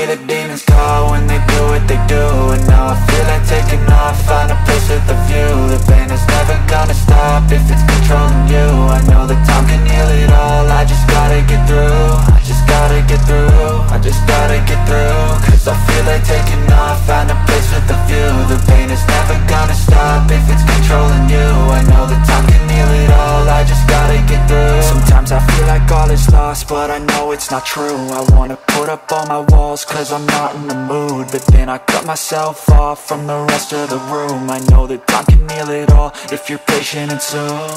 the demons call when they do what they do. And now I feel like taking off, find a place with a view. The pain is never gonna stop if it's controlling you. I know that time can heal it all, I just gotta get through. I just gotta get through, I just gotta get through. Cause I feel like taking off, find a place with a view. The pain is never gonna stop if it's controlling you. I know that time can heal it all, I just gotta get through. Sometimes I feel like all is lost, but I know it's not true. I wanna put up all my walls cause I'm not in the mood, but then I cut myself off from the rest of the room. I know that time can heal it all if you're patient and soon.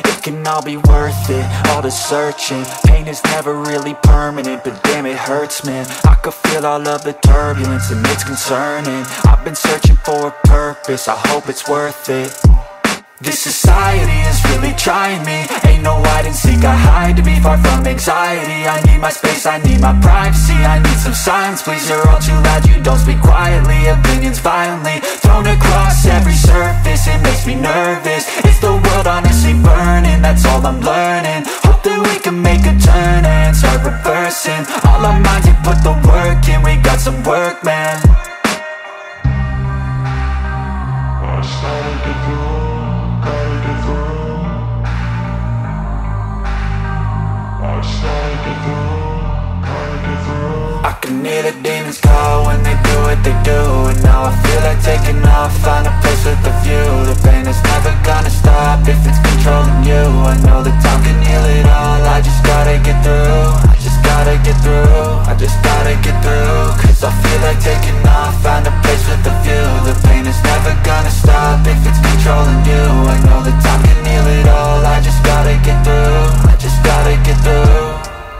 It can all be worth it, all the searching. Pain is never really permanent, but damn it hurts, man. I could feel all of the turbulence and it's concerning. I've been searching for a purpose, I hope it's worth it. This society is really trying me. Ain't no hide and seek, I hide to be far from anxiety. I need my space, I need my privacy. I need some silence, please, you're all too loud. You don't speak quietly, opinions violently thrown across every surface. It makes me nervous, it's the world honestly burning. That's all I'm learning, hope that we can make a turn and start reversing. All our minds, we put the work in, we got some work, man. I can hear the demons call when they do what they do. And now I feel like taking off, find a place with a view. The pain is never gonna stop if it's controlling you. I know that time can heal it all, I just gotta get through. I just gotta get through, I just gotta get through. Cause I feel like taking off, find a place with a view. The pain is never gonna stop if it's controlling you. I know that time can heal it all, I just gotta get through. I just gotta get through.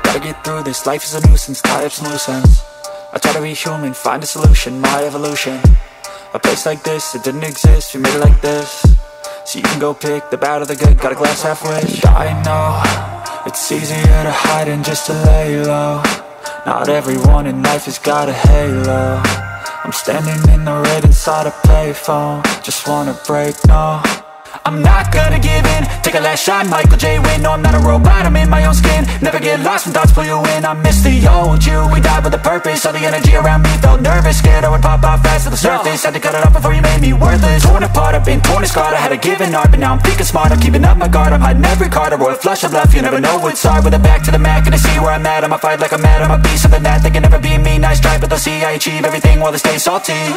Gotta get through this, life is a nuisance, tie up some loose ends. I try to be human, find a solution, my evolution. A place like this, it didn't exist, we made it like this. So you can go pick the bad or the good, got a glass halfway. I know, it's easier to hide than just to lay low. Not everyone in life has got a halo. I'm standing in the red inside a payphone, just wanna break, no. I'm not gonna give in, take a last shot, Michael J. Win. No, I'm not a robot, I'm in my own skin. Never get lost when thoughts pull you in. I miss the old you, we died with a purpose. All the energy around me felt nervous, scared I would pop off fast to the surface. Had to cut it off before you made me worthless. Torn apart, I've been torn and scarred. I had a given art, but now I'm thinking smart. I'm keeping up my guard, I'm hiding every card. A royal flush of left, you never know what's hard. With a back to the mat, gonna see where I'm at. I'ma fight like I'm mad, I'm a beast of the net. They can never be me, nice try, but they'll see I achieve everything while they stay salty.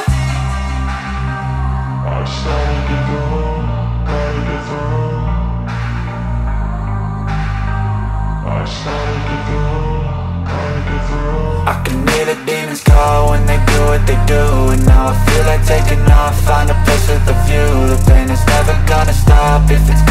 I can hear the demons call when they do what they do. And now I feel like taking off, find a place with a view. The pain is never gonna stop if it's